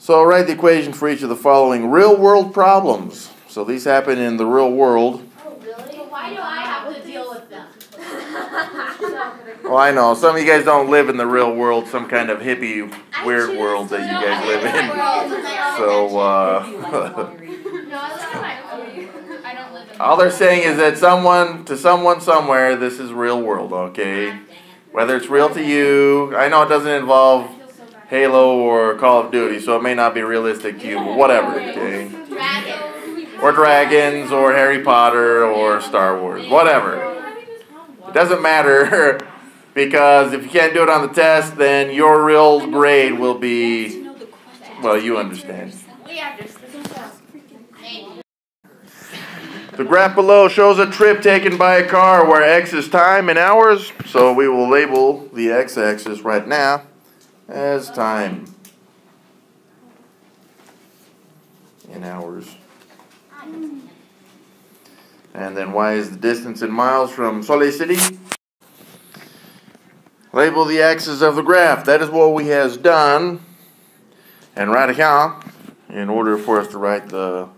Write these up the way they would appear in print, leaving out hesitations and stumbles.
So write the equation for each of the following real-world problems. So these happen in the real world. Oh, really? Why do I have to deal with them? Well, I know. Some of you guys don't live in the real world, some kind of hippie, weird world that you guys live in. So, all they're saying is that to someone somewhere, this is real world, okay? Whether it's real to you, I know it doesn't involve Halo or Call of Duty, so it may not be realistic to you, but whatever, okay? Or dragons, or Harry Potter, or Star Wars, whatever. It doesn't matter, because if you can't do it on the test, then your real grade will be, well, you understand. The graph below shows a trip taken by a car where x is time in hours, so we will label the x-axis right now as time in hours. And then y is the distance in miles from Soleil City. Label the axis of the graph. That is what we has done. And right here, in order for us to write the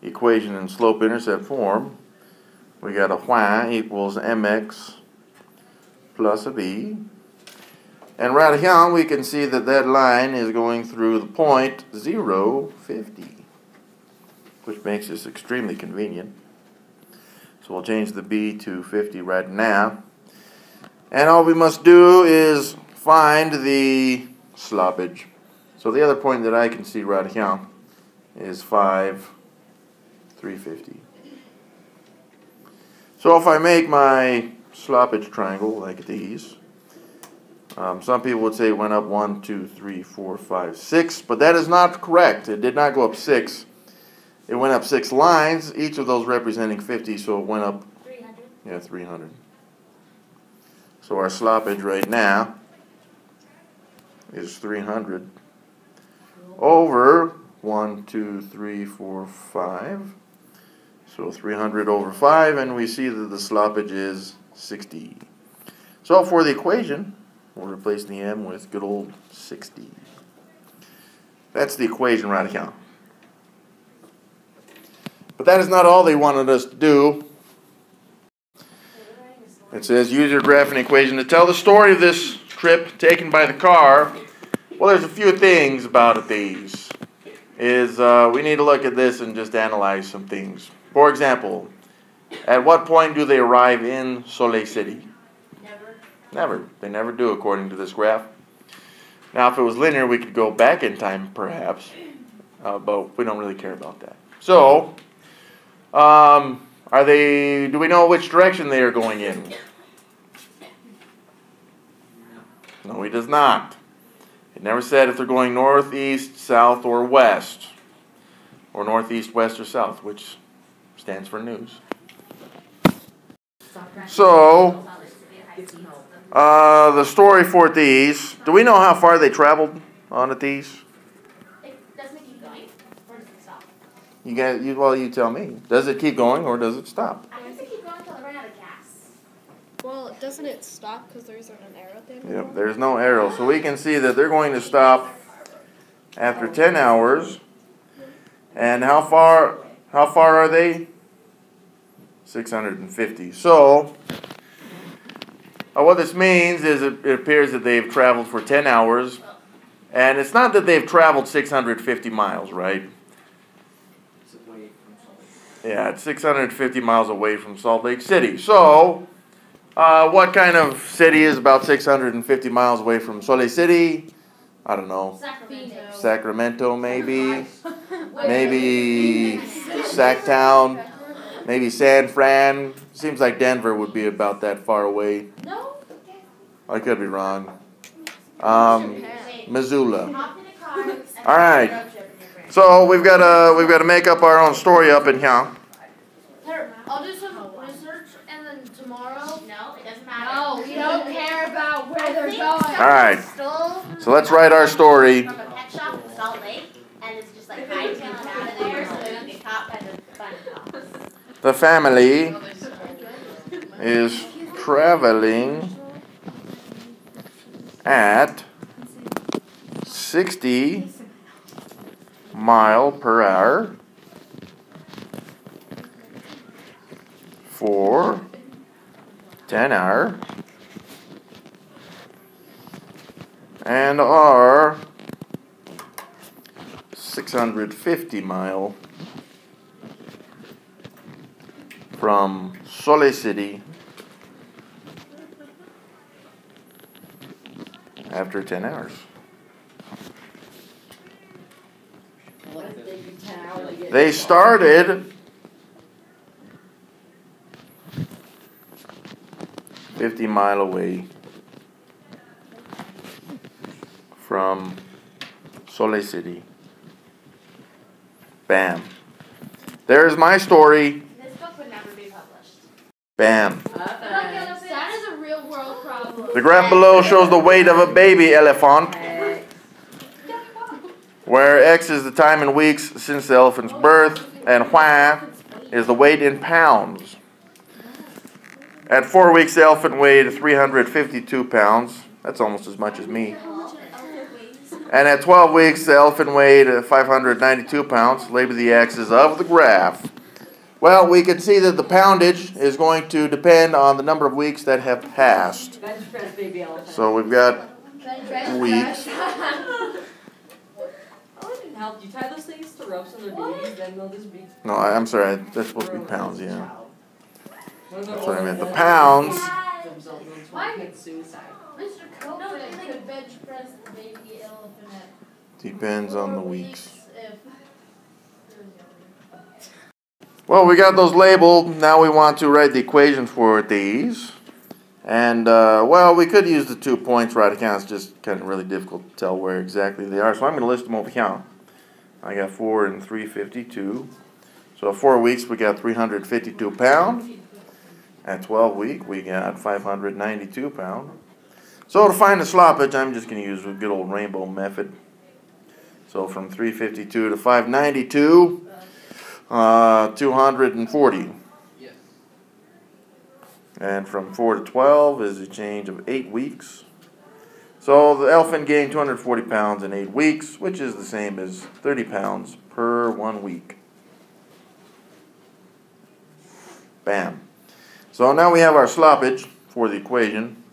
equation in slope-intercept form, we got a y equals mx plus a b. And right here, we can see that that line is going through the point 0, 50, which makes this extremely convenient. So we'll change the b to 50 right now. And all we must do is find the sloppage. So the other point that I can see right here is 5, 350. So if I make my sloppage triangle like these, some people would say it went up 1, 2, 3, 4, 5, 6, but that is not correct. It did not go up 6. It went up 6 lines, each of those representing 50, so it went up 300. Yeah, 300. So our sloppage right now is 300 over 1, 2, 3, 4, 5. So 300 over 5, and we see that the sloppage is 60. So for the equation, we'll replace the m with good old 60. That's the equation right here. But that is not all they wanted us to do. It says, use your graphing equation to tell the story of this trip taken by the car. Well, there's a few things about these. We need to look at this and just analyze some things. For example, at what point do they arrive in Soleil City? Never. They never do, according to this graph. Now, if it was linear, we could go back in time, perhaps. But we don't really care about that. So, do we know which direction they are going in? No, he does not. It never said if they're going northeast, south, or west. Or northeast, west, or south, which stands for news. So, the story for these, do we know how far they traveled on these? Doesn't it keep going, or does it stop? You tell me. Does it keep going or does it stop? I guess it keep going until it runs out of gas. Well, doesn't it stop because there isn't an arrow there? Yep, there's no arrow. So we can see that they're going to stop after 10 hours. And how far are they? 650. So, what this means is it appears that they've traveled for 10 hours. And it's not that they've traveled 650 miles, right? Yeah, it's 650 miles away from Salt Lake City. So, what kind of city is about 650 miles away from Soleil City? I don't know. Sacramento, maybe. Maybe Sacktown. Maybe San Fran. Seems like Denver would be about that far away. No. I could be wrong. Missoula. All right. So we've got to make up our own story up in here. I'll do some research and then tomorrow. No, it doesn't matter. No, we don't care about where they're going. All right. So let's write our story. From a pet shop in Salt Lake, and it's just like hightailing out of there so they don't get caught by the fun cops. The family is traveling at 60 mile per hour for 10 hours and are 650 mile from Sole City after 10 hours. They started 50 mile away from Sole City. Bam. There's my story. This book would never be published. Bam. That is a real world problem. The graph below shows the weight of a baby elephant, where X is the time in weeks since the elephant's birth, and Y is the weight in pounds. At 4 weeks, the elephant weighed 352 pounds. That's almost as much as me. And at 12 weeks, the elephant weighed 592 pounds. Label the axis of the graph. Well, we can see that the poundage is going to depend on the number of weeks that have passed. So we've got weeks. Help you tie those things to ropes on their babies, then they'll just be. No, I'm sorry. That's supposed to be pounds, yeah. That's what I meant. The pounds. Mr. Copeland could bench press the baby elephant at Depends on the weeks. if Well, we got those labeled. Now we want to write the equation for these. And, well, we could use the 2 points right account. It's just kind of really difficult to tell where exactly they are. So I'm going to list them over here. I got 4 and 352. So at 4 weeks, we got 352 pounds. At 12 weeks, we got 592 pounds. So to find the sloppage, I'm just going to use the good old rainbow method. So from 352 to 592, 240. And from 4 to 12 is a change of 8 weeks. So the elephant gained 240 pounds in 8 weeks, which is the same as 30 pounds per 1 week. Bam. So now we have our sloppage for the equation.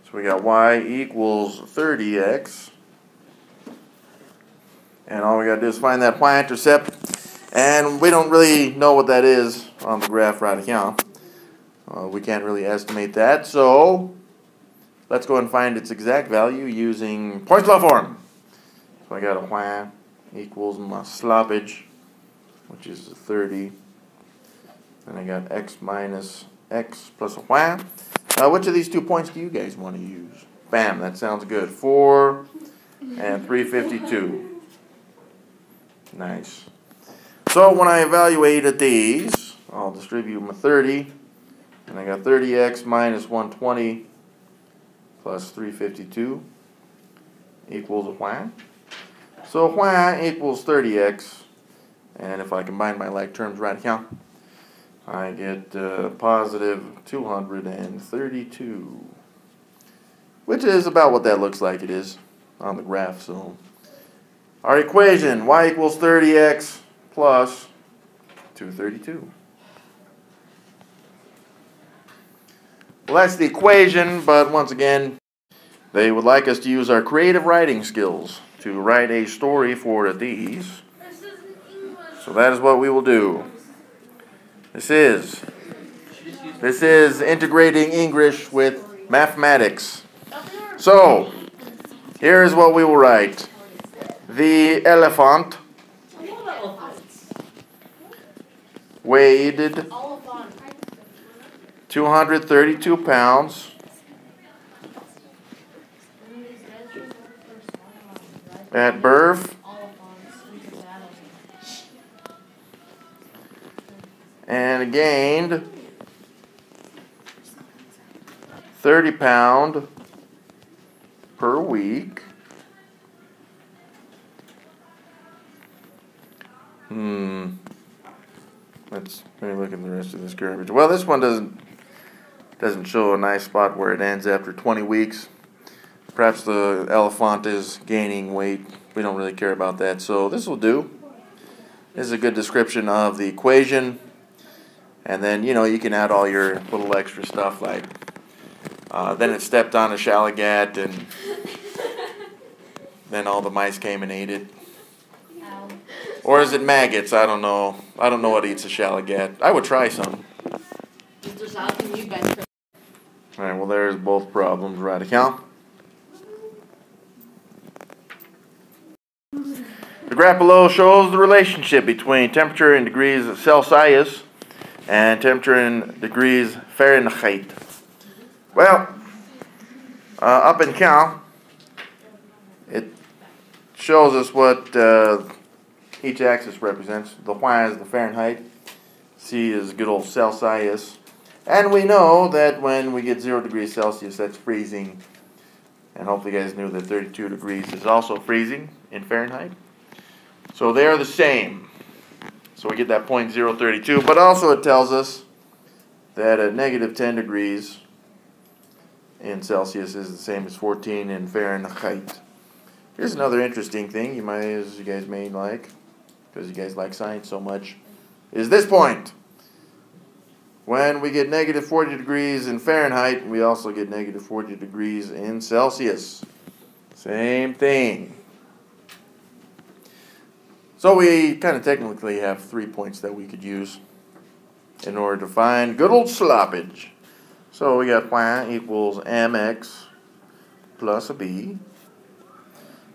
So we got y equals 30x. And all we got to do is find that y-intercept. And we don't really know what that is on the graph right here. We can't really estimate that. So let's go and find its exact value using Points law form. So I got a y equals my sloppage, which is 30. Then I got x minus x plus a y. Which of these 2 points do you guys want to use? Bam, that sounds good. 4 and 352. Nice. So when I evaluated these, I'll distribute my 30. And I got 30x minus 120 plus 352 equals a y. So y equals 30x. And if I combine my like terms right here, I get positive 232. Which is about what that looks like it is on the graph. So our equation, y equals 30x plus 232. Well, that's the equation, but once again, they would like us to use our creative writing skills to write a story for these. So that is what we will do. This is integrating English with mathematics. So, here is what we will write. The elephant weighed 232 pounds at birth and gained 30 pounds per week. Let's maybe look at the rest of this garbage. Well, this one doesn't show a nice spot where it ends after 20 weeks. Perhaps the elephant is gaining weight. We don't really care about that, so this will do. This is a good description of the equation. And then, you can add all your little extra stuff like, then it stepped on a shalagat and then all the mice came and ate it. Ow. Or is it maggots? I don't know. I don't know what eats a shalagat. I would try some. Mr. South, can you bench press? Alright, well there's both problems, right account. The graph below shows the relationship between temperature in degrees Celsius and temperature in degrees Fahrenheit. Well, up in Cal, it shows us what each axis represents. The Y is the Fahrenheit, C is good old Celsius, and we know that when we get 0 degrees Celsius, that's freezing, and hopefully you guys knew that 32 degrees is also freezing in Fahrenheit. So they are the same. So we get that point 032, but also it tells us that at negative 10 degrees in Celsius is the same as 14 in Fahrenheit. Here's another interesting thing you guys may like, because you guys like science so much, is this point. When we get negative 40 degrees in Fahrenheit, we also get negative 40 degrees in Celsius. Same thing. So we kind of technically have 3 points that we could use in order to find good old sloppage. So we got y equals mx plus a b.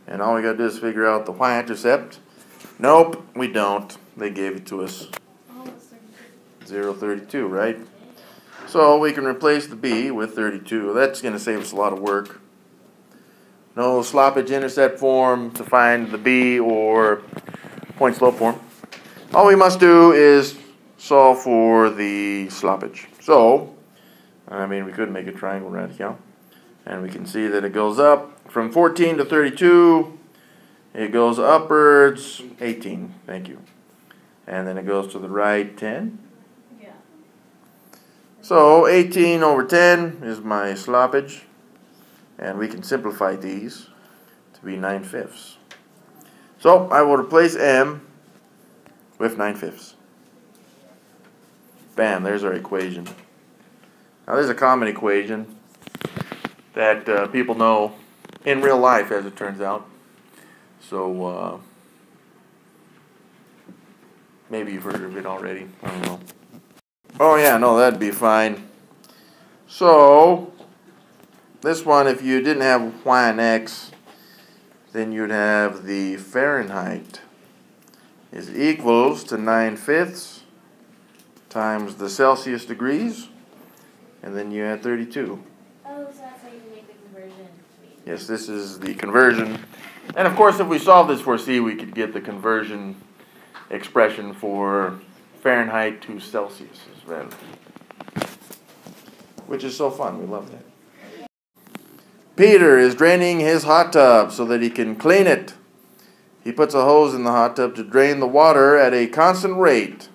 And all we got to do is figure out the y-intercept. Nope, we don't. They gave it to us. 0.32, right? So we can replace the b with 32. That's going to save us a lot of work. No slope-intercept form to find the b or point slope form. All we must do is solve for the sloppage. So, we could make a triangle radical. And we can see that it goes up from 14 to 32. It goes upwards 18. Thank you. And then it goes to the right 10. Yeah. So 18 over 10 is my sloppage. And we can simplify these to be 9/5. So I will replace m with 9/5. Bam, there's our equation. Now there's a common equation that people know in real life, as it turns out. So maybe you've heard of it already. I don't know. Oh yeah, no, that'd be fine. So this one, if you didn't have y and x, then you'd have the Fahrenheit is equals to 9/5 times the Celsius degrees, and then you add 32. Oh, so that's how you make the conversion. Yes, this is the conversion. And of course, if we solve this for C, we could get the conversion expression for Fahrenheit to Celsius as well. Which is so fun. We love that. Peter is draining his hot tub so that he can clean it. He puts a hose in the hot tub to drain the water at a constant rate.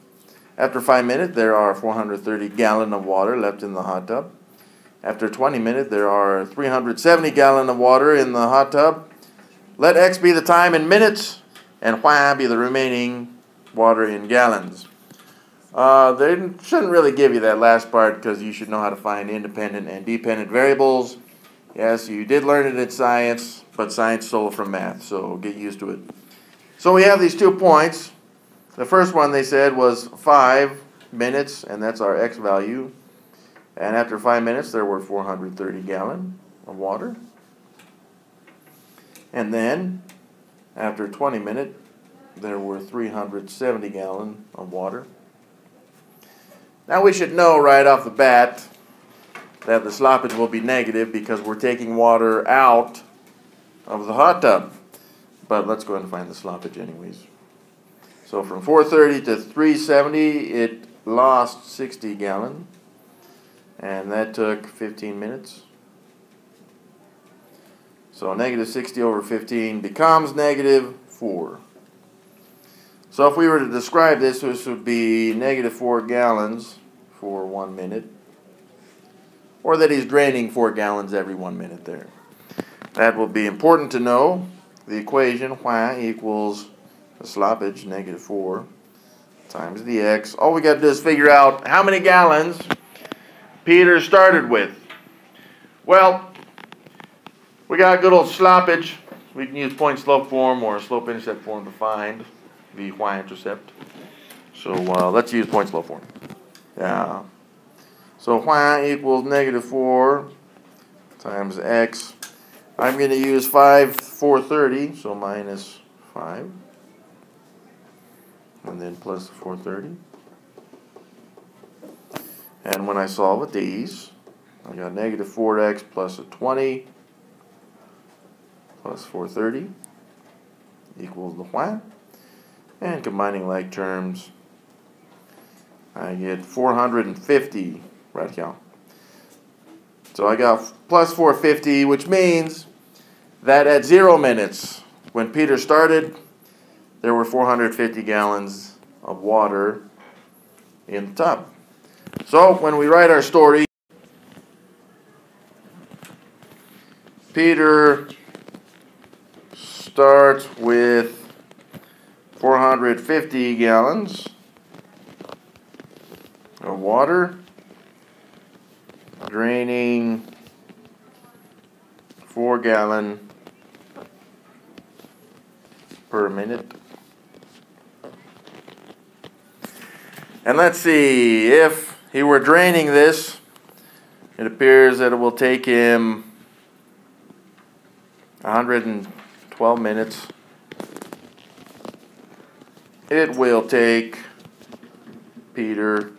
After 5 minutes, there are 430 gallons of water left in the hot tub. After 20 minutes, there are 370 gallons of water in the hot tub. Let X be the time in minutes, and Y be the remaining water in gallons. They shouldn't really give you that last part because you should know how to find independent and dependent variables. Yes, you did learn it in science, but science stole it from math, so get used to it. So we have these 2 points. The first one they said was 5 minutes, and that's our X value. And after 5 minutes, there were 430 gallons of water. And then, after 20 minutes, there were 370 gallons of water. Now we should know right off the bat that the sloppage will be negative because we're taking water out of the hot tub. But let's go ahead and find the sloppage anyways. So from 430 to 370, it lost 60 gallons. And that took 15 minutes. So negative 60 over 15 becomes negative 4. So if we were to describe this, this would be negative 4 gallons for 1 minute. Or that he's draining 4 gallons every 1 minute there. That will be important to know. The equation y equals the sloppage, -4, times the x. All we got to do is figure out how many gallons Peter started with. Well, we got good old sloppage. We can use point slope form or slope-intercept form to find the y-intercept. So let's use point slope form. Yeah. So y equals -4 times x. I'm going to use 5 430, so minus 5. And then plus 430. And when I solve with these, I got -4x plus a 20 plus 430 equals the y. And combining like terms, I get 450 right here. So I got plus 450, which means that at 0 minutes, when Peter started, there were 450 gallons of water in the tub. So when we write our story, Peter starts with 450 gallons of water, draining 4 gallons per minute. And let's see, if he were draining this, it appears that it will take him 112 minutes. It will take Peter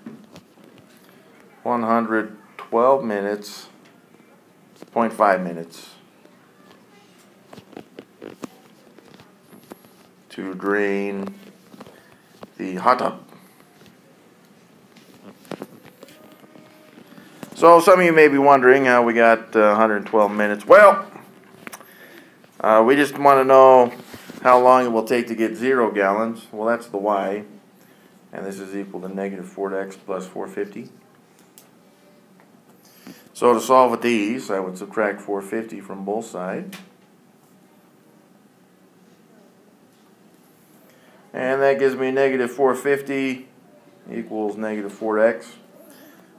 112 minutes, 0.5 minutes to drain the hot tub. So some of you may be wondering how we got 112 minutes. Well, we just want to know how long it will take to get 0 gallons. Well, that's the y. And this is equal to -4x plus 450. So to solve with these, I would subtract 450 from both sides. And that gives me -450 equals -4x.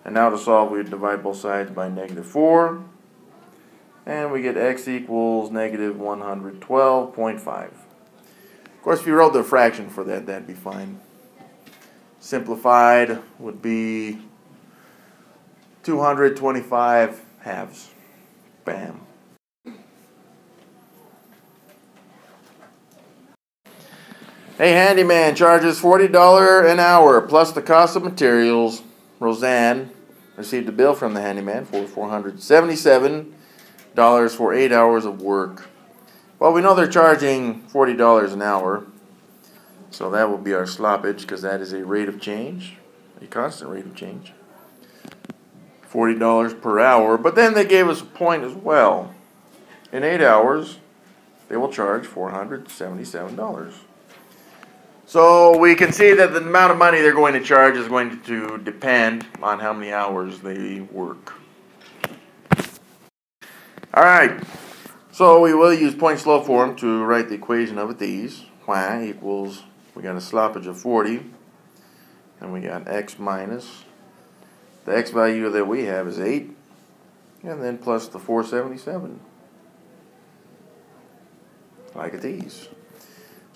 And now to solve, we divide both sides by -4. And we get x equals -112.5. Of course, if you wrote the fraction for that, that'd be fine. Simplified would be 225 halves. Bam. A handyman charges $40 an hour plus the cost of materials. Roseanne received a bill from the handyman for $477 for 8 hours of work. Well, we know they're charging $40 an hour, so that will be our sloppage because that is a rate of change, a constant rate of change. $40 per hour, but then they gave us a point as well. In 8 hours, they will charge $477. So we can see that the amount of money they're going to charge is going to depend on how many hours they work. Alright, so we will use point slope form to write the equation of these. Y equals, we got a sloppage of 40, and we got x minus, the x value that we have is 8, and then plus the 477, like these.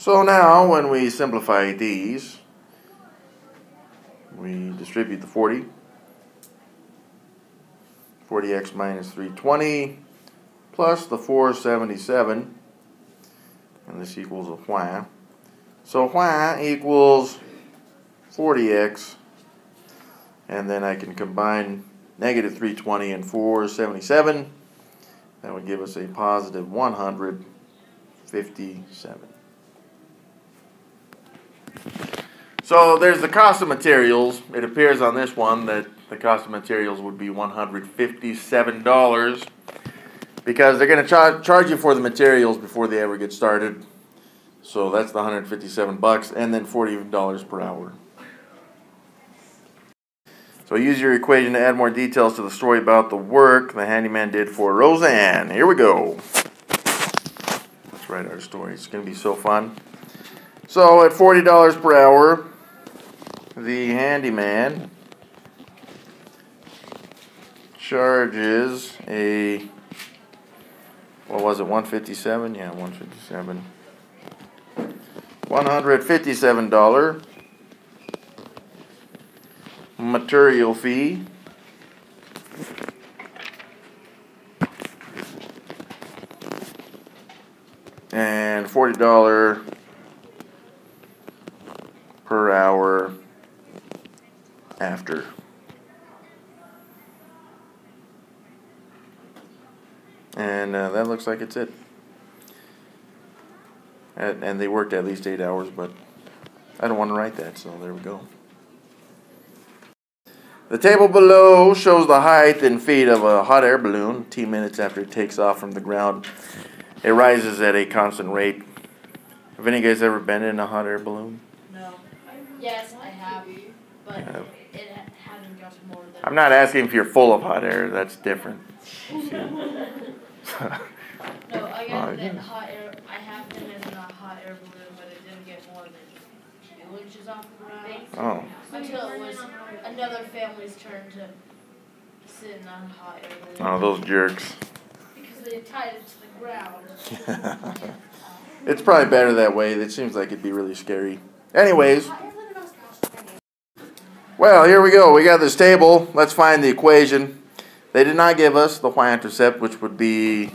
So now, when we simplify these, we distribute the 40. 40x minus 320 plus the 477, and this equals a y. So y equals 40x, and then I can combine -320 and 477. That would give us a positive 157. So there's the cost of materials. It appears on this one that the cost of materials would be $157 because they're going to charge you for the materials before they ever get started. So that's the $157 and then $40 per hour. So use your equation to add more details to the story about the work the handyman did for Roseanne. Here we go. Let's write our story. It's going to be so fun. So at $40 per hour, the handyman charges what was it, 157? Yeah, 157. $157 material fee. And $40 per hour after. And that looks like it's it. And they worked at least 8 hours, but I don't want to write that, so there we go. The table below shows the height in feet of a hot air balloon T minutes after it takes off from the ground. It rises at a constant rate. Have any of you guys ever been in a hot air balloon? No. Yes, I have, but it hasn't gotten more than. I'm not asking if you're full of hot air. That's different. No, I got in hot air. I have been in a hot air balloon, but it didn't get more than 2 inches off the ground. Oh. Until it was another family's turn to sit in a hot air balloon. Oh, those jerks. Because they tied it to the ground. It's probably better that way. It seems like it'd be really scary. Anyways. Well, here we go. We got this table. Let's find the equation. They did not give us the y-intercept, which would be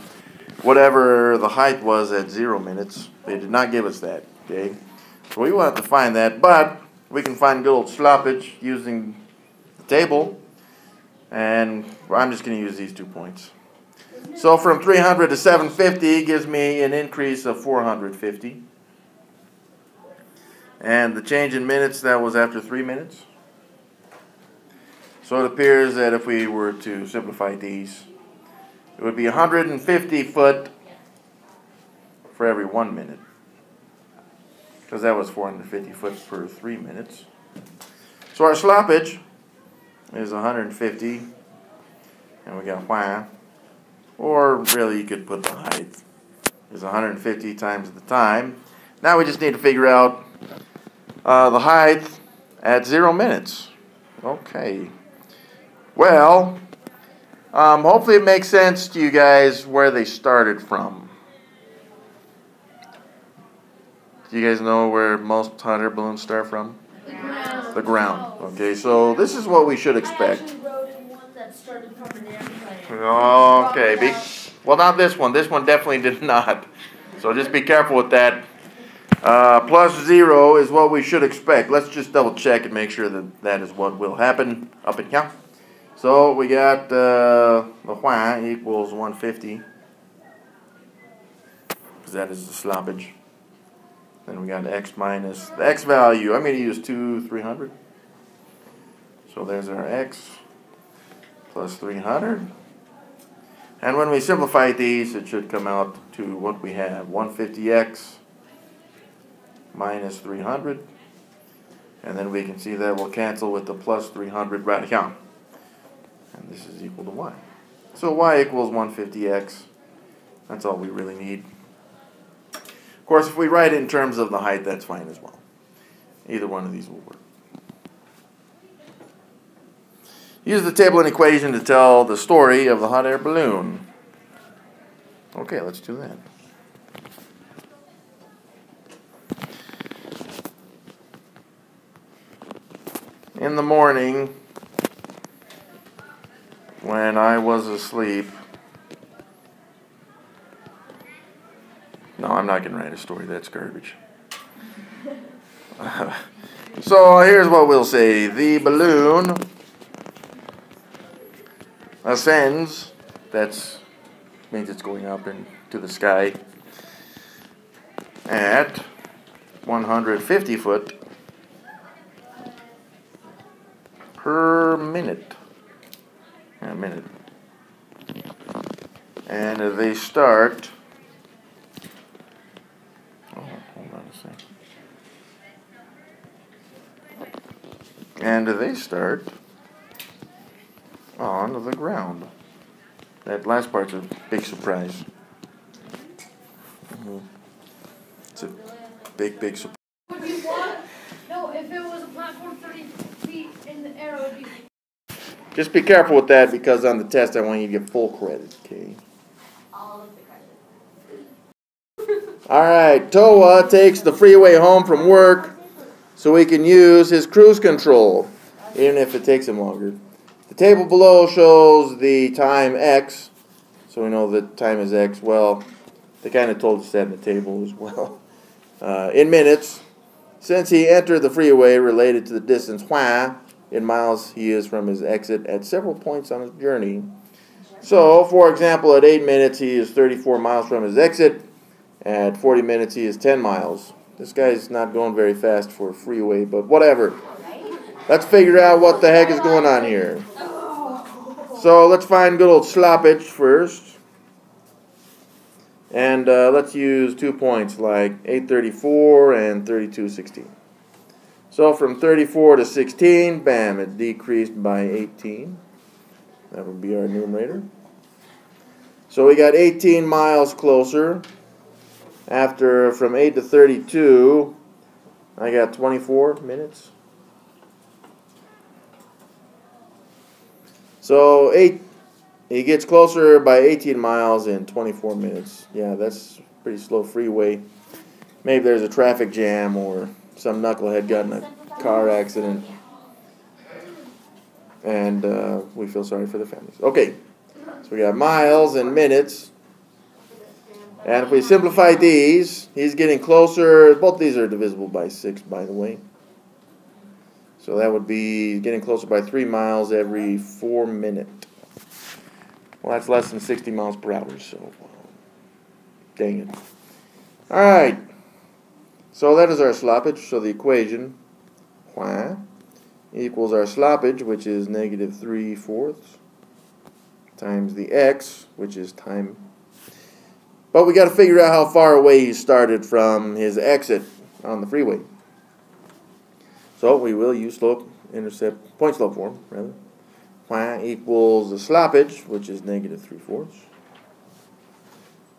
whatever the height was at 0 minutes. They did not give us that. Okay. So we will have to find that. But we can find good old sloppage using the table. And I'm just going to use these 2 points. So from 300 to 750 gives me an increase of 450. And the change in minutes, that was after 3 minutes. So it appears that if we were to simplify these, it would be 150 foot for every 1 minute. Because that was 450 foot per 3 minutes. So our sloppage is 150. And we got y. Or really you could put the height. Is 150 times the time. Now we just need to figure out the height at 0 minutes. Okay. Well, hopefully it makes sense to you guys where they started from. Do you guys know where most hot air balloons start from? The ground. The ground. Okay, so this is what we should expect. I actually rode in one that started from an airplane. Okay, well not this one. This one definitely did not. So just be careful with that. Plus 0 is what we should expect. Let's just double check and make sure that that is what will happen up in here. So we got the y equals 150. Because that is the sloppage. Then we got x minus the x value. I'm going to use 300. So there's our x plus 300. And when we simplify these, it should come out to what we have. 150x minus 300. And then we can see that will cancel with the plus 300 right here. And this is equal to y. So y equals 150x. That's all we really need. Of course, if we write it in terms of the height, that's fine as well. Either one of these will work. Use the table and equation to tell the story of the hot air balloon. Okay, let's do that. In the morning, when I was asleep, no, I'm not going to write a story. That's garbage. So here's what we'll say. The balloon ascends. That means it's going up into the sky at 150 foot per minute. A minute. And they start. Oh, hold on a second. And they start on the ground. That last part's a big surprise. It's a big surprise. Just be careful with that because on the test I want you to get full credit, okay? All of the credit. Alright, Toa takes the freeway home from work so he can use his cruise control, even if it takes him longer. The table below shows the time X, so we know that time is X. Well, they kind of told us that in the table as well. In minutes, since he entered the freeway related to the distance y in miles he is from his exit at several points on his journey. So, for example, at 8 minutes he is 34 miles from his exit. At 40 minutes he is 10 miles. This guy's not going very fast for a freeway, but whatever. Let's figure out what the heck is going on here. So let's find good old sloppage first. And let's use 2 points like 834 and 3216. So from 34 to 16, bam, it decreased by 18. That would be our numerator. So we got 18 miles closer. After from 8 to 32, I got 24 minutes. So he gets closer by 18 miles in 24 minutes. Yeah, that's a pretty slow freeway. Maybe there's a traffic jam or some knucklehead got in a car accident. And we feel sorry for the families. Okay, so we got miles and minutes. And if we simplify these, he's getting closer. Both these are divisible by 6, by the way. So that would be getting closer by 3 miles every 4 minutes. Well, that's less than 60 miles per hour, so dang it. All right. So that is our sloppage. So the equation y equals our sloppage, which is negative 3/4, times the x, which is time. But we got to figure out how far away he started from his exit on the freeway. So we will use slope-intercept, point-slope form, rather. Y equals the sloppage, which is negative 3/4,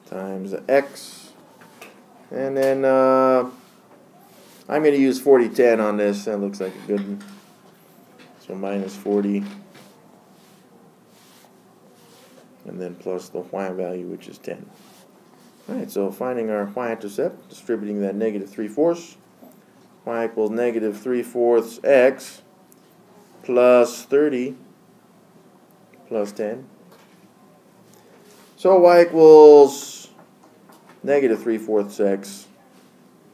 times the x. And then I'm going to use 4010 on this. That looks like a good one. So minus 40. And then plus the y value, which is 10. Alright, so finding our y-intercept, distributing that negative 3/4. Y equals negative 3/4 x plus 30 plus 10. So y equals negative 3/4 x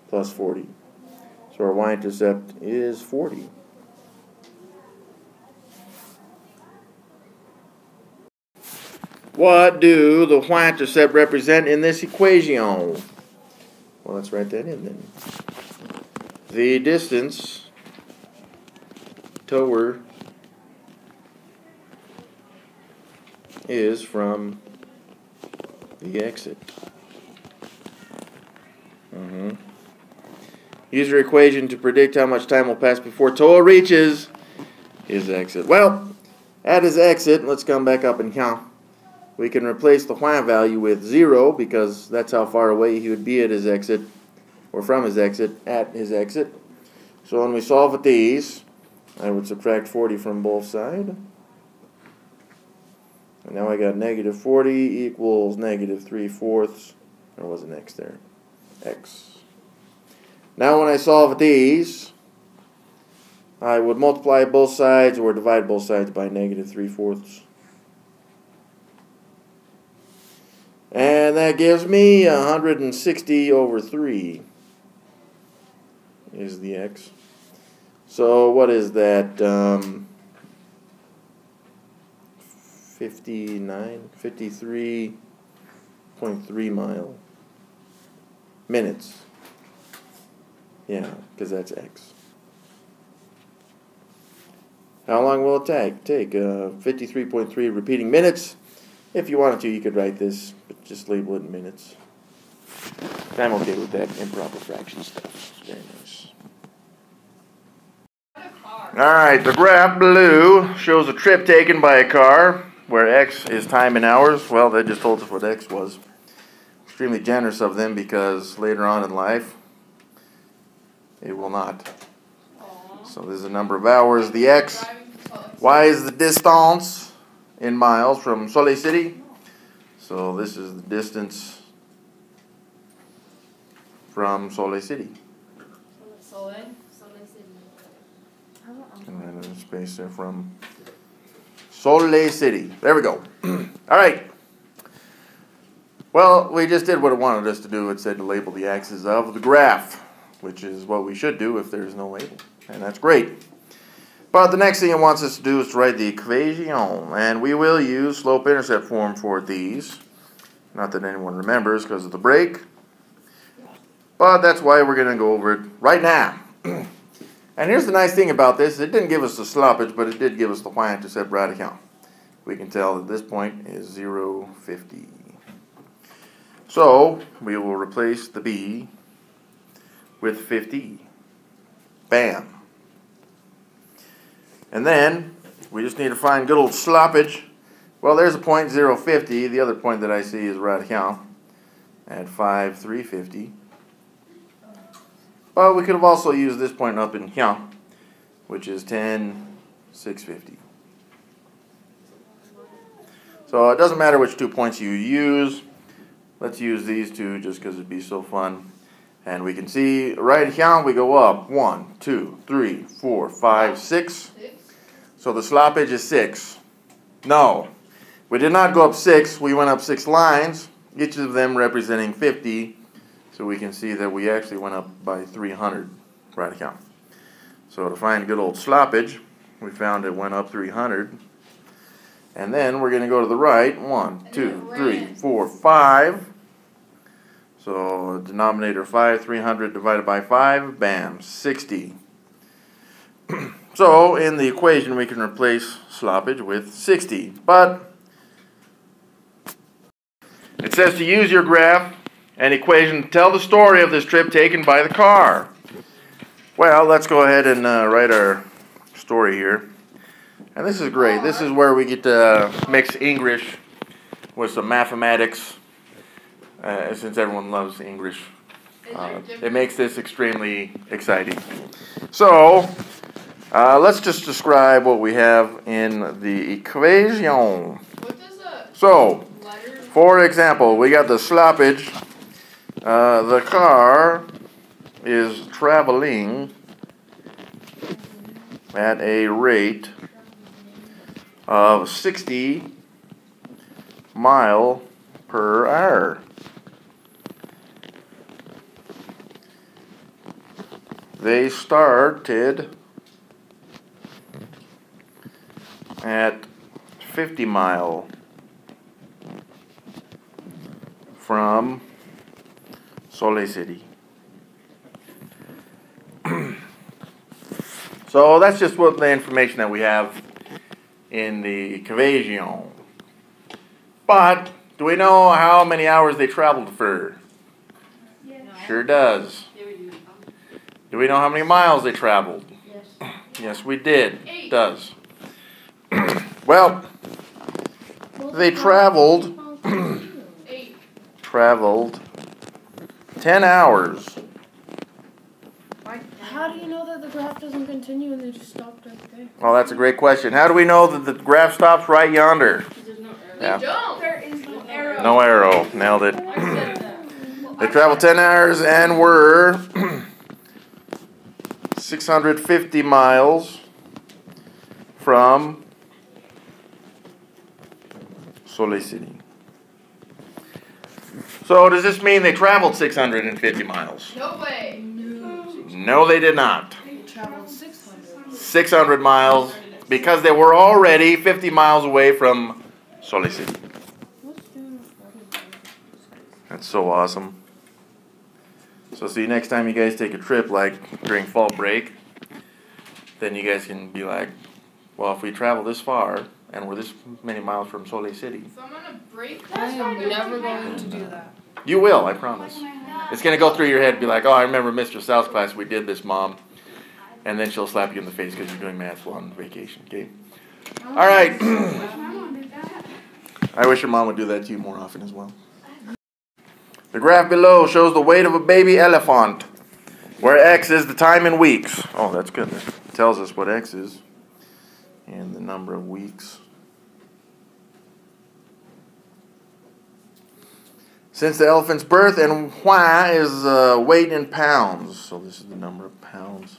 plus 40. So our y-intercept is 40. What do the y-intercept represent in this equation? Well, let's write that in then. The distance toward is from the exit. Use your equation to predict how much time will pass before Toa reaches his exit. Well, at his exit, let's come back up and count. We can replace the y value with 0 because that's how far away he would be at his exit, or from his exit, at his exit. So when we solve with these, I would subtract 40 from both sides. And now I got negative 40 equals negative 3/4. There was an x there. X. Now when I solve with these, I would multiply both sides or divide both sides by negative 3/4. And that gives me 160 over 3 is the x. So what is that? 53.3 minutes. Yeah, because that's x. How long will it take? 53.3 repeating minutes. If you wanted to, you could write this, but just label it in minutes. I'm okay with that improper fraction stuff. Very nice. Alright, the graph below shows a trip taken by a car where x is time in hours. Well, they just told us what x was. Extremely generous of them because later on in life, it will not. So there's a number of hours. The x Y is the distance in miles from Soleil City. So this is the distance from Soleil City. Soleil. And then there's a space there from Soleil City. There we go. All right. Well, we just did what it wanted us to do. It said to label the axes of the graph, which is what we should do if there's no label. And that's great. But the next thing it wants us to do is to write the equation. And we will use slope-intercept form for these. Not that anyone remembers because of the break. But that's why we're going to go over it right now. And here's the nice thing about this. It didn't give us the sloppage, but it did give us the y-intercept radical. We can tell that this point is 0, 50. So we will replace the b with 50. Bam. And then we just need to find good old sloppage. Well, there's a point 0, 50. The other point that I see is radical at 5, 350. But we could have also used this point up in here, which is 10, 650. So it doesn't matter which 2 points you use. Let's use these two just because it'd be so fun. And we can see right here we go up 1, 2, 3, 4, 5, 6. So the sloppage is 6. No, we did not go up 6. We went up 6 lines, each of them representing 50. So we can see that we actually went up by 300 radical. So to find good old sloppage, we found it went up 300. And then we're going to go to the right. 1, 2, 3, 4, 5. So denominator 5, 300 divided by 5, bam, 60. So in the equation we can replace sloppage with 60. But it says to use your graph and equation to tell the story of this trip taken by the car. Well, let's go ahead and write our story here. And this is great. This is where we get to mix English with some mathematics, since everyone loves English. It makes this extremely exciting. So, let's just describe what we have in the equation. So, for example, we got the sloppage. The car is traveling at a rate of 60 miles per hour. They started at 50 miles from Soleil City. So that's just what the information that we have in the equation. But do we know how many hours they traveled for? Yes. Sure does. Do we know how many miles they traveled? Yes. Yes, we did. 8. Does. Well, they traveled 8. 10 hours. How do you know that the graph doesn't continue and they just stopped right there? Well, that's a great question. How do we know that the graph stops right yonder? There's no arrow. Yeah. Don't. There is no arrow. No arrow. Nailed it. I said that. They traveled 10 hours and were 650 miles from Soleil City. So does this mean they traveled 650 miles? No way. No, they did not. They traveled 600. 600 miles because they were already 50 miles away from Soleil City. That's so awesome. So see, next time you guys take a trip, like during fall break, then you guys can be like, well, if we travel this far and we're this many miles from Soleil City. So I'm gonna break I this. am never going to do that. You will, I promise. It's going to go through your head and be like, oh, I remember Mr. South's class, we did this, Mom. And then she'll slap you in the face because you're doing math while on vacation, okay? All right. I wish your mom would do that to you more often as well. The graph below shows the weight of a baby elephant, where X is the time in weeks. Oh, that's good. It tells us what X is and the number of weeks. Since the elephant's birth, and y is weight in pounds, so this is the number of pounds.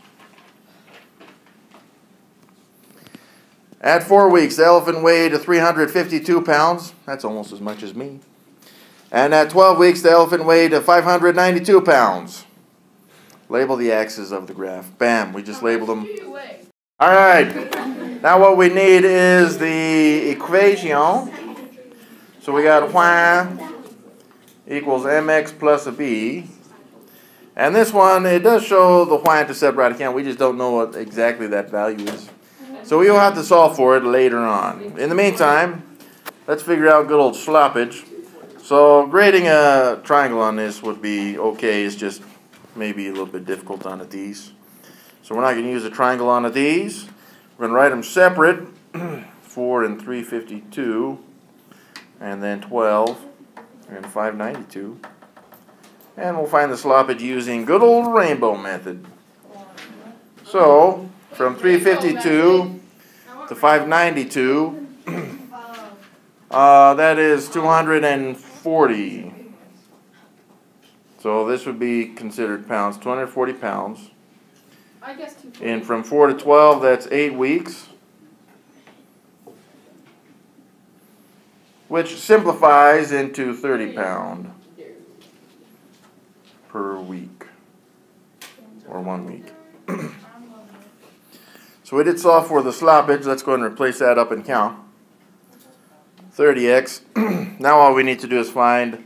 At 4 weeks, the elephant weighed 352 pounds. That's almost as much as me. And at 12 weeks, the elephant weighed 592 pounds. Label the axes of the graph. Bam, we just labeled them. All right, now what we need is the equation. So we got y equals mx plus a b. And this one, it does show the y-intercept right here. We just don't know what exactly that value is. So we will have to solve for it later on. In the meantime, let's figure out good old sloppage. So grading a triangle on this would be okay. It's just maybe a little bit difficult on these. So we're not going to use a triangle on these. We're going to write them separate. 4 and 352. And then 12 and 592. And we'll find the sloppage using good old rainbow method. So, from 352 to 592, that is 240. So this would be considered pounds, 240 pounds. I guess 240. And from 4 to 12, that's 8 weeks. Which simplifies into 30 pounds per week. Or 1 week. So we did solve for the sloppage. Let's go ahead and replace that up in count. 30x. Now all we need to do is find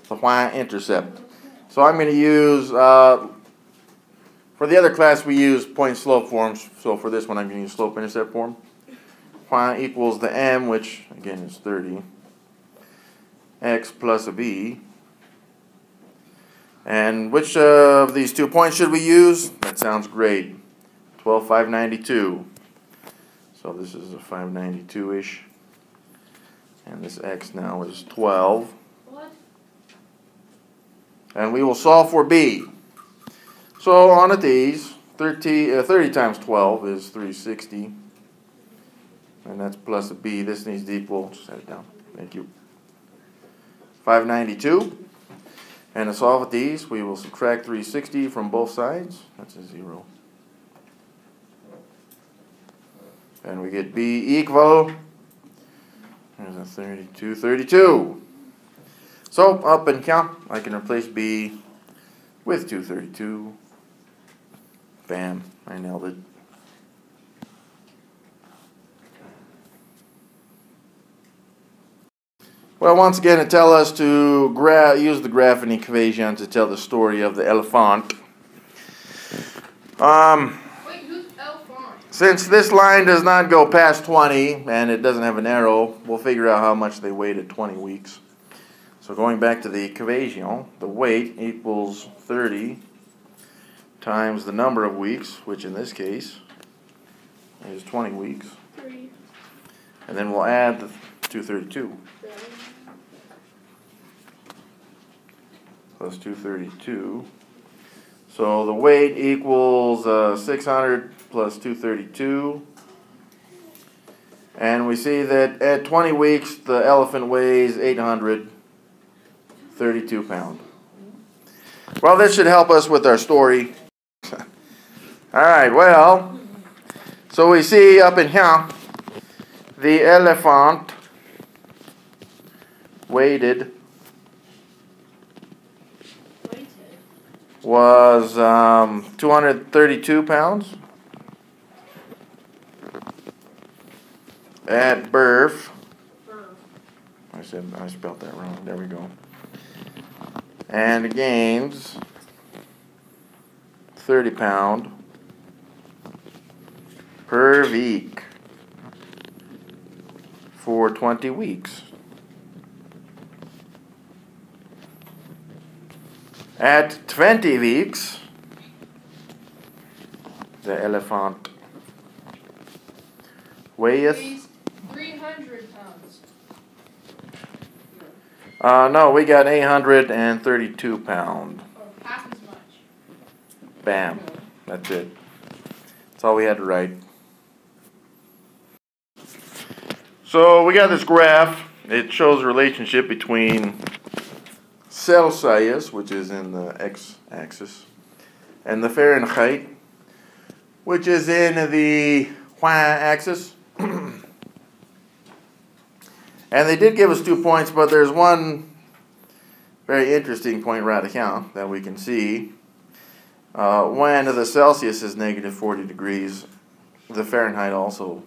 the y-intercept. So I'm going to use, for the other class we use point slope forms. So for this one I'm going to use slope-intercept form. Y equals the m, which again is 30. X plus a b. And which of these 2 points should we use? That sounds great. 12, 592. So this is a 592-ish. And this x now is 12. What? And we will solve for b. So on these, 30 times 12 is 360. And that's plus a b. This needs to equal, just set it down. Thank you. 592. And to solve these, we will subtract 360 from both sides. That's a 0. And we get b equal, there's a 32. So up and count, I can replace b with 232. Bam, I nailed it. Well, once again, it tells us to use the graph and equation to tell the story of the elephant. Wait, who's elephant? Since this line does not go past 20 and it doesn't have an arrow, we'll figure out how much they weighed at 20 weeks. So going back to the equation, the weight equals 30 times the number of weeks, which in this case is 20 weeks. 3. And then we'll add the 232. Plus 232. So the weight equals 600 plus 232. And we see that at 20 weeks, the elephant weighs 832 pounds. Well, this should help us with our story. All right, well, so we see up in here, the elephant weighted was 232 pounds at birth. I spelled that wrong. There we go. And gains 30 pounds per week for 20 weeks. At 20 weeks, the elephant weighs 300 pounds. No, we got 832 pounds. Or half as much. Bam. That's it. That's all we had to write. So we got this graph. It shows a relationship between Celsius, which is in the x-axis, and the Fahrenheit, which is in the y-axis. And they did give us 2 points, but there's one very interesting point right here that we can see. When the Celsius is negative 40 degrees, the Fahrenheit also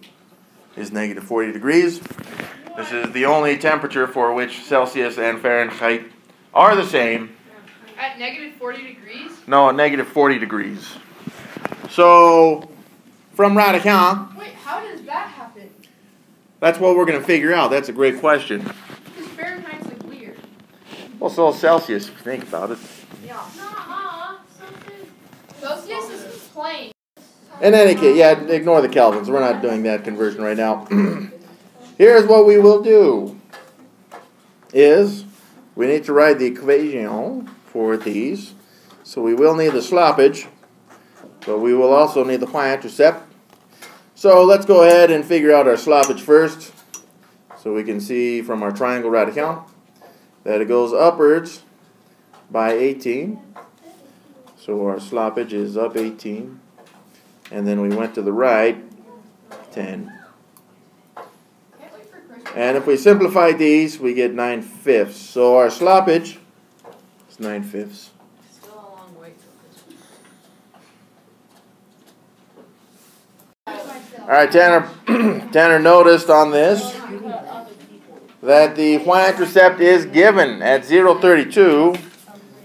is negative 40 degrees. This is the only temperature for which Celsius and Fahrenheit are the same. At negative 40 degrees? No, negative 40 degrees. So, from right here, Wait, how does that happen? that's what we're going to figure out. That's a great question. Because Fahrenheit's like weird. Well, so is Celsius, if you think about it. Yeah. Celsius is plain. In any case, yeah, ignore the Kelvins. We're not doing that conversion right now. Here's what we will do. We need to write the equation for these. So we will need the sloppage, but we will also need the y-intercept. So let's go ahead and figure out our sloppage first. So we can see from our triangle right here that it goes upwards by 18. So our sloppage is up 18. And then we went to the right 10. And if we simplify these, we get 9/5. So our sloppage is 9/5. Still a long way to All right, Tanner. Tanner noticed on this that the y-intercept is given at 0.32.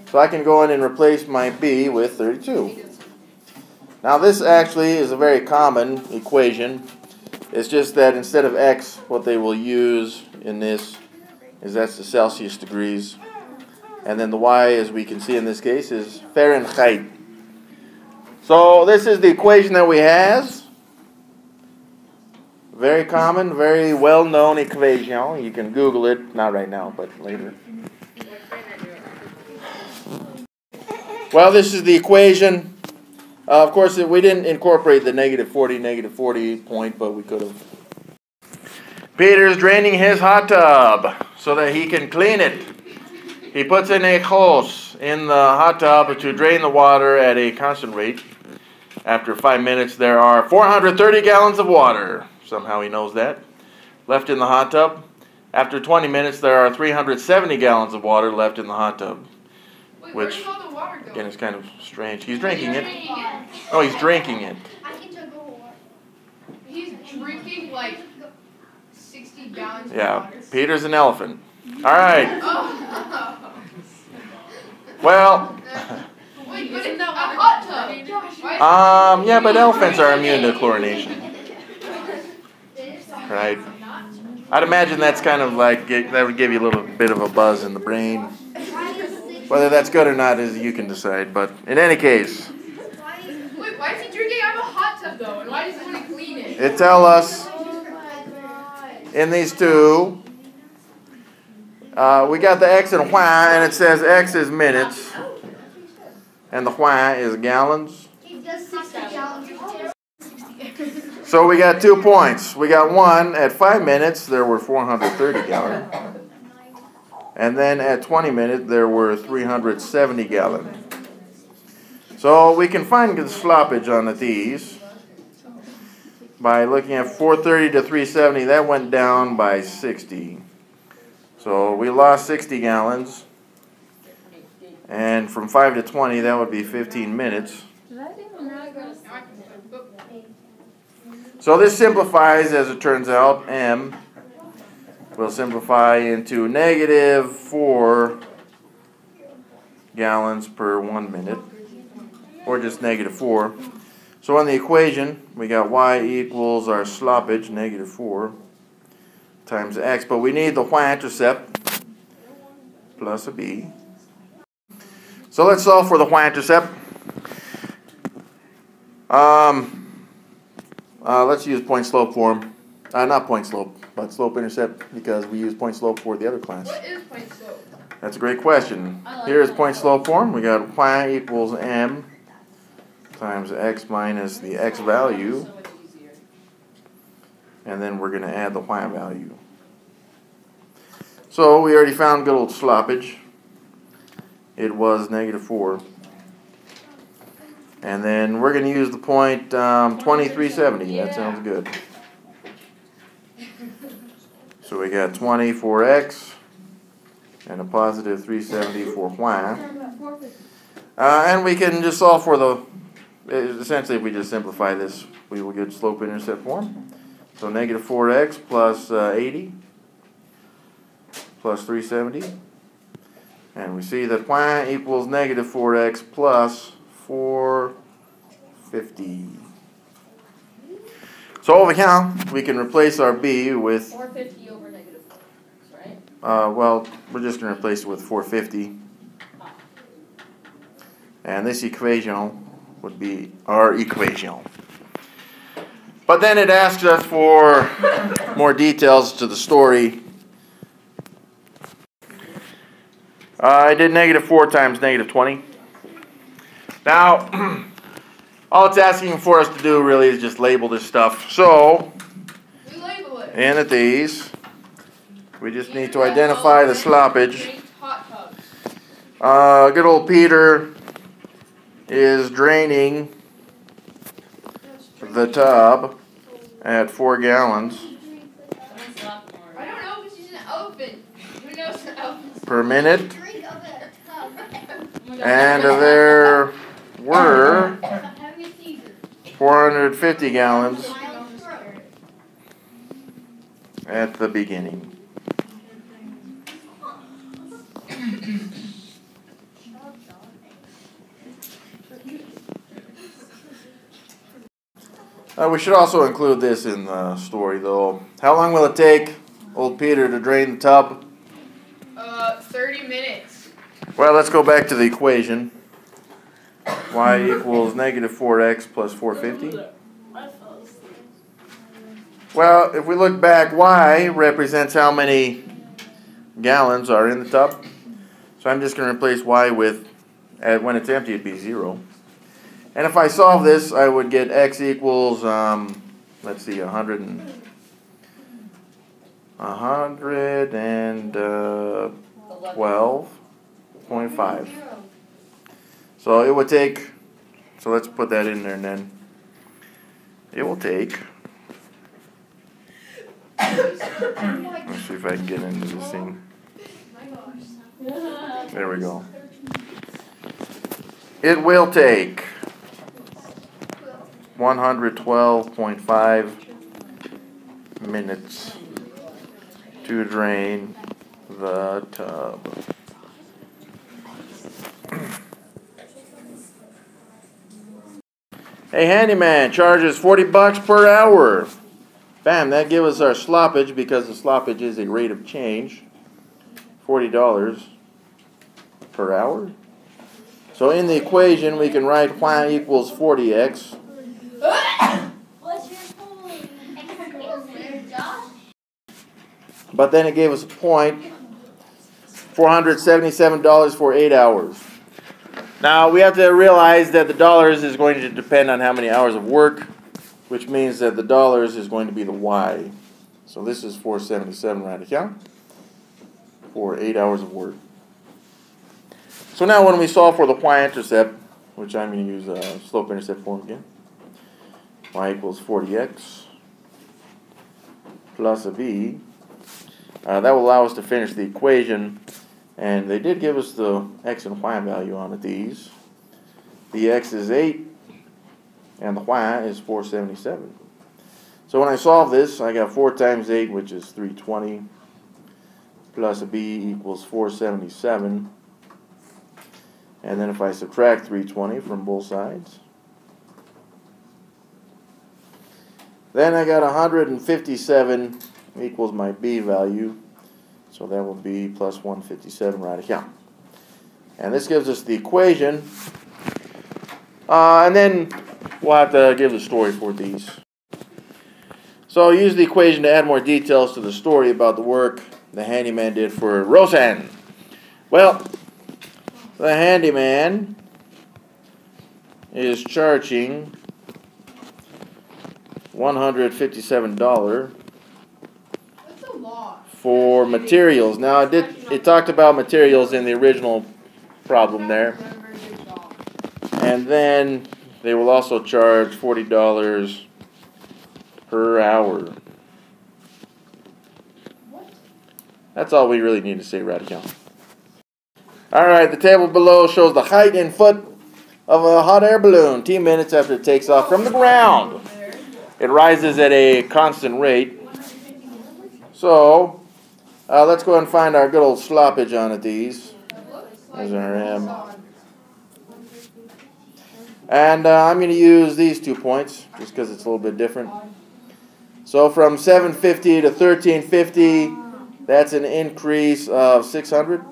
So I can go in and replace my b with 32. Now this actually is a very common equation. It's just that instead of x, what they will use in this is that's the Celsius degrees. And then the y, as we can see in this case, is Fahrenheit. So this is the equation that we have. Very common, very well-known equation. You can Google it, not right now, but later. Well, this is the equation. Of course, we didn't incorporate the negative 40 point, but we could have. Peter's draining his hot tub so that he can clean it. He puts in a hose in the hot tub to drain the water at a constant rate. After 5 minutes, there are 430 gallons of water. Somehow he knows that. Left in the hot tub. After 20 minutes, there are 370 gallons of water left in the hot tub. Wait, Which, where does all the water go? again, is kind of strange. He's drinking it. Drinking it? Oh, he's drinking it. I can chug more water. He's drinking like 60 gallons of Yeah, water. Peter's an elephant. All right. Oh. Well, Wait, but it's a hot tub. yeah, but elephants are immune to chlorination. Right. I'd imagine that's kind of like, that would give you a little bit of a buzz in the brain. Whether that's good or not is you can decide. But in any case, Wait, why is he drinking out of a hot tub though? And why doesn't he clean it? it tells us in these two, we got the x and y, and it says x is minutes, and the y is gallons. It does 60 gallons of water. So we got 2 points. We got one at 5 minutes, there were 430 gallons. And then at 20 minutes, there were 370 gallons. So we can find the sloppage on these by looking at 430 to 370. That went down by 60. So we lost 60 gallons. And from 5 to 20, that would be 15 minutes. So this simplifies, as it turns out, m will simplify into negative 4 gallons per 1 minute, or just negative 4. So on the equation, we got y equals our sloppage, negative 4, times x, but we need the y-intercept plus a b. So let's solve for the y-intercept. Let's use point-slope form. Not point-slope, but slope-intercept, because we use point-slope for the other class. What is point slope? That's a great question. Here's point-slope form. We got y equals m times x minus the x value and then we're going to add the y value. So we already found good old sloppage. It was -4. And then we're going to use the point 2370. That sounds good. So we got 20 for x and a positive 370 for y. And we can just solve for the, essentially if we just simplify this, we will get slope-intercept form. So -4x plus 80 plus 370. And we see that y equals -4x plus 450. So over here, we can replace our b with, 450 over -4, right? well, we're just going to replace it with 450. And this equation would be our equation. But then it asks us for more details to the story. I did -4 times -20. Now, all it's asking for us to do really is just label this stuff. So, We label it. in at these, we just need to identify the sloppage. Drink hot tubs. Good old Peter is draining the tub at 4 gallons I don't know if she's an elephant. Who knows an elephant? per minute. Drink of it. And there were 450 gallons at the beginning. We should also include this in the story, though. How long will it take old Peter to drain the tub? 30 minutes. Well, let's go back to the equation. Y equals -4x plus 450. Well, if we look back, y represents how many gallons are in the tub. So I'm just going to replace y with, when it's empty, it'd be 0. And if I solve this, I would get x equals, let's see, 112.5. So it would take, so let's put that in there, and then it will take, let's see if I can get into this thing. There we go. It will take 112.5 minutes to drain the tub. A handyman charges $40 per hour. Bam, that gives us our sloppage, because the sloppage is a rate of change. $40 per hour. So in the equation, we can write y equals 40x. What's your point? Excuse me, Josh. But then it gave us a point, $477 for 8 hours. Now, we have to realize that the dollars is going to depend on how many hours of work, which means that the dollars is going to be the y. So this is 477 right here for 8 hours of work. So now when we solve for the y-intercept, which I'm going to use slope-intercept form again, y equals 40x plus a b. That will allow us to finish the equation. And they did give us the x and y value on it, these. The x is 8, and the y is 477. So when I solve this, I got 4 times 8, which is 320, plus a b equals 477. And then if I subtract 320 from both sides, then I got 157 equals my b value. So that will be plus 157 right here. And this gives us the equation. And then we'll have to give the story for these. So I'll use the equation to add more details to the story about the work the handyman did for Roseanne. Well, the handyman is charging $157 That's a lot. for materials. Now it talked about materials in the original problem there. And then they will also charge $40 per hour. That's all we really need to say right now. Alright, the table below shows the height in foot of a hot air balloon 10 minutes after it takes off from the ground. It rises at a constant rate. So, let's go ahead and find our good old sloppage on it, these. There's our M. And I'm going to use these 2 points, just because it's a little bit different. So from 750 to 1350, that's an increase of 600.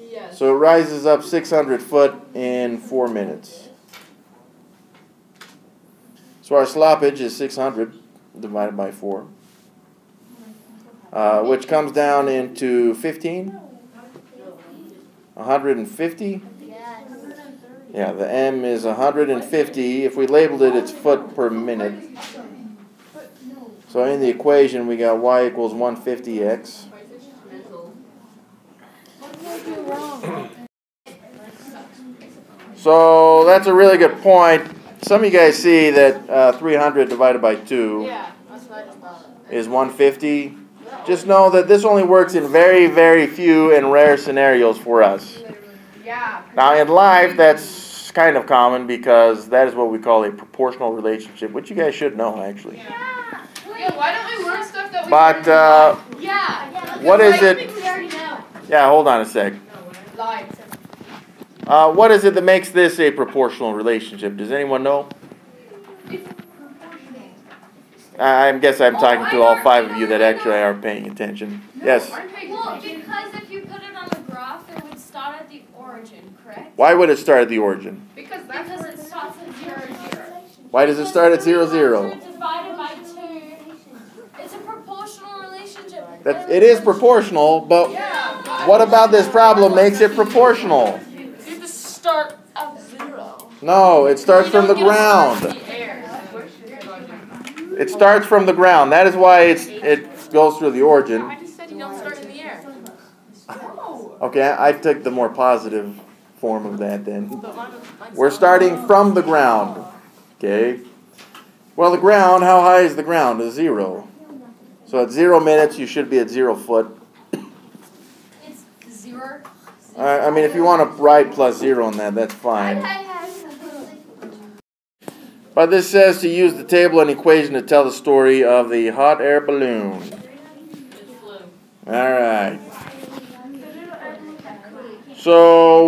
Yes. So it rises up 600 foot in 4 minutes. So our sloppage is 600 divided by 4. Which comes down into 15. 150. Yeah, the M is 150. If we labeled it, it's foot per minute. So in the equation, we got y equals 150x. So that's a really good point. Some of you guys see that 300 divided by 2 Yeah, that's what I just thought. is 150. Just know that this only works in very, very few and rare scenarios for us. Yeah. Now in life, that's kind of common because that is what we call a proportional relationship, which you guys should know actually. Yeah, why don't we learn stuff that we But Yeah. what is it? We already know. Yeah, hold on a sec. Live. What is it that makes this a proportional relationship? Does anyone know? I guess I'm talking to all 5 of you that actually are paying attention. Yes? Well, because if you put it on the graph, it would start at the origin, correct? Why would it start at the origin? Because Because it starts at 0, 0. Why does it start at 0, 0? 300 divided by 2. It's a proportional relationship. It is proportional, but what about this problem makes it proportional? you have to start at 0. No, it starts from the ground. It starts from the ground. That is why it goes through the origin. I just said you don't start in the air. Okay, I took the more positive form of that then. We're starting from the ground. Okay. Well, the ground, how high is the ground? Is 0. So at 0 minutes, you should be at 0 foot. It's 0. I mean, if you want to write plus 0 on that, that's fine. But this says to use the table and equation to tell the story of the hot air balloon. All right. So,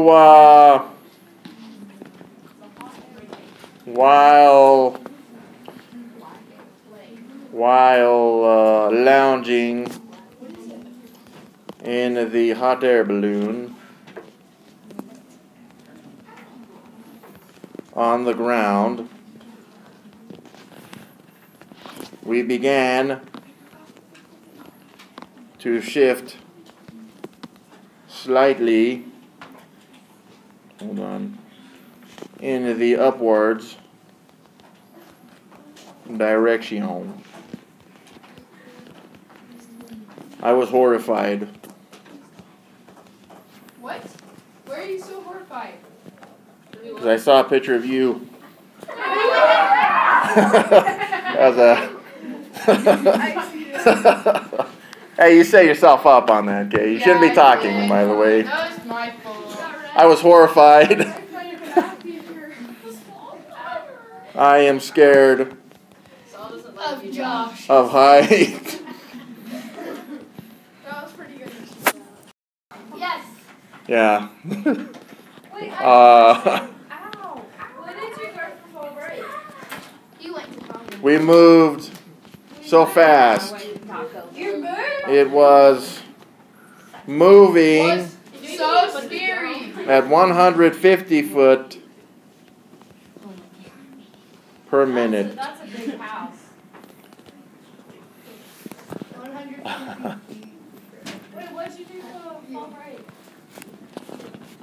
while lounging in the hot air balloon on the ground, we began to shift slightly, in the upwards direction. I was horrified. What? Where are you so horrified? Because I saw a picture of you. That was a... Hey, you set yourself up on that, okay? You shouldn't be talking, by the way. That was my fault. I was horrified. I am scared Of Josh. of height. That was pretty good. Yes. Yeah. Wait, Uh, ow. Where did you go for fall break? You went to home. we moved so fast. You moved? It was moving So scary. at 150 foot per minute. That's a big house. 150 Wait, what'd you do for fall break?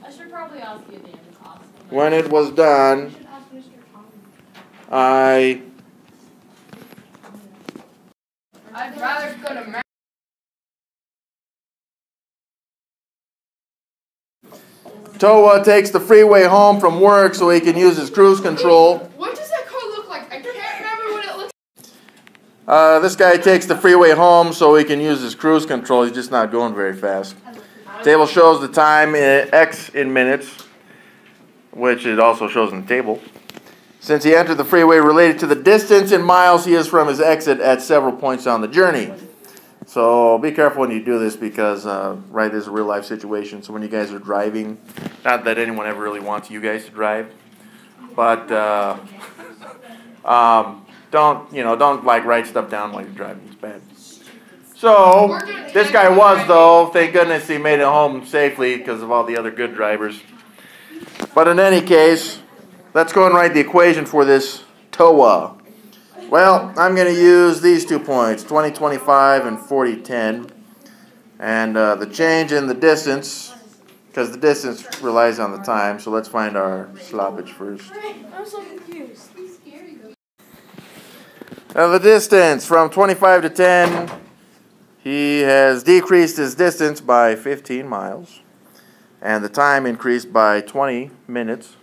I should probably ask you at the end of class. When it was done, I Toa takes the freeway home from work so he can use his cruise control. What does that car look like? I can't remember what it looks like. This guy takes the freeway home so he can use his cruise control. He's just not going very fast. Table shows the time in X in minutes, which it also shows in the table. Since he entered the freeway related to the distance in miles he is from his exit at several points on the journey. So be careful when you do this because, right, this is a real life situation. So when you guys are driving, not that anyone ever really wants you guys to drive, but don't like write stuff down while you're driving. It's bad. So this guy was, though. Thank goodness he made it home safely because of all the other good drivers. But in any case, let's go and write the equation for this TOA. Well, I'm going to use these 2 points, 20-25 and 40-10. And the change in the distance, because the distance relies on the time, so let's find our sloppage first. I'm so confused. Now the distance from 25 to 10, he has decreased his distance by 15 miles. And the time increased by 20 minutes.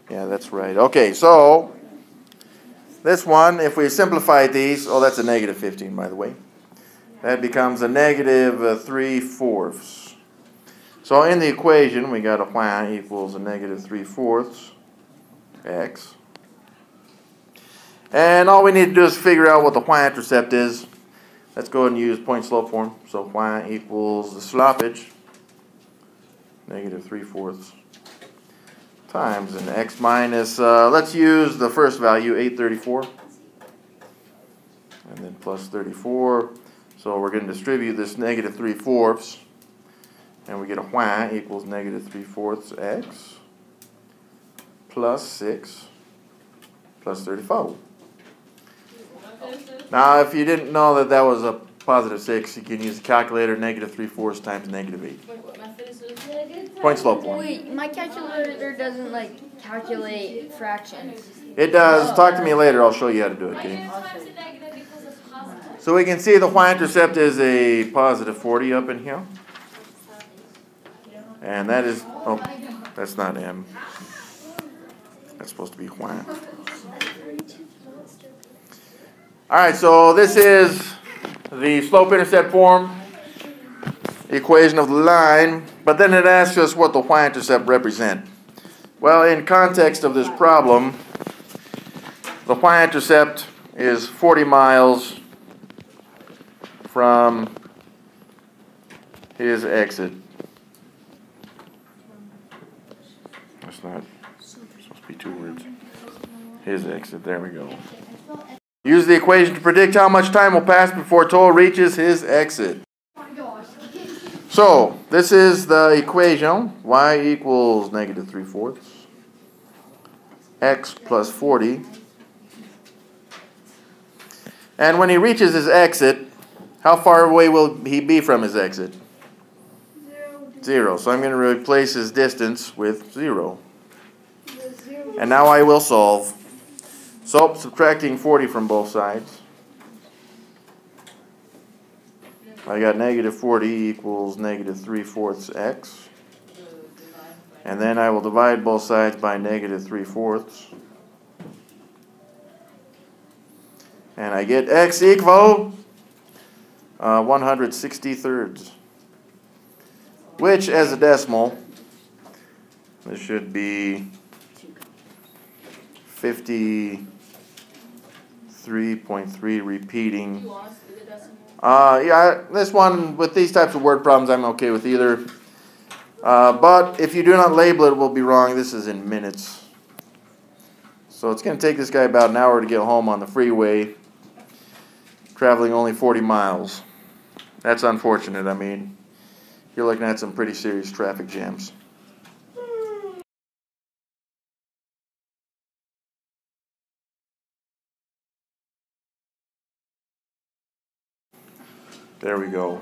Yeah, that's right. Okay, so this one, if we simplify these, oh, that's a negative 15, by the way. That becomes a negative 3/4. So in the equation, we got a y equals a negative 3/4 x. And all we need to do is figure out what the y-intercept is. Let's go ahead and use point slope form. So y equals the sloppage, negative 3/4, times an x minus, let's use the first value, 834. And then plus 34. So we're going to distribute this negative 3/4. And we get a y equals negative 3/4 x plus 6 plus 34. Now, if you didn't know that that was a positive 6, you can use the calculator, negative 3/4 times negative 8. Wait, what method is this? Point slope form. Wait, my calculator doesn't calculate fractions. It does. Talk to me later. I'll show you how to do it, okay? Times the negative equals it's positive. So we can see the y-intercept is a positive 40 up in here. And that is, oh, that's not m. That's supposed to be y. Alright, so this is the slope-intercept form, equation of the line, but then it asks us what the y-intercept represent. Well, in context of this problem, the y-intercept is 40 miles from his exit. That's not supposed to be 2 words. His exit, there we go. Use the equation to predict how much time will pass before Toa reaches his exit. So, this is the equation. Y equals negative 3/4. X plus 40. And when he reaches his exit, how far away will he be from his exit? 0. So I'm going to replace his distance with 0. And now I will solve. So, subtracting 40 from both sides. I got negative 40 equals negative 3/4 x. And then I will divide both sides by negative 3/4. And I get x equal 160 which as a decimal, this should be 53.3 repeating. You want us to do the decimal? Yeah, this one, with these types of word problems, I'm okay with either. But if you do not label it, it will be wrong. This is in minutes. So it's going to take this guy about an hour to get home on the freeway, traveling only 40 miles. That's unfortunate. I mean, you're looking at some pretty serious traffic jams. There we go.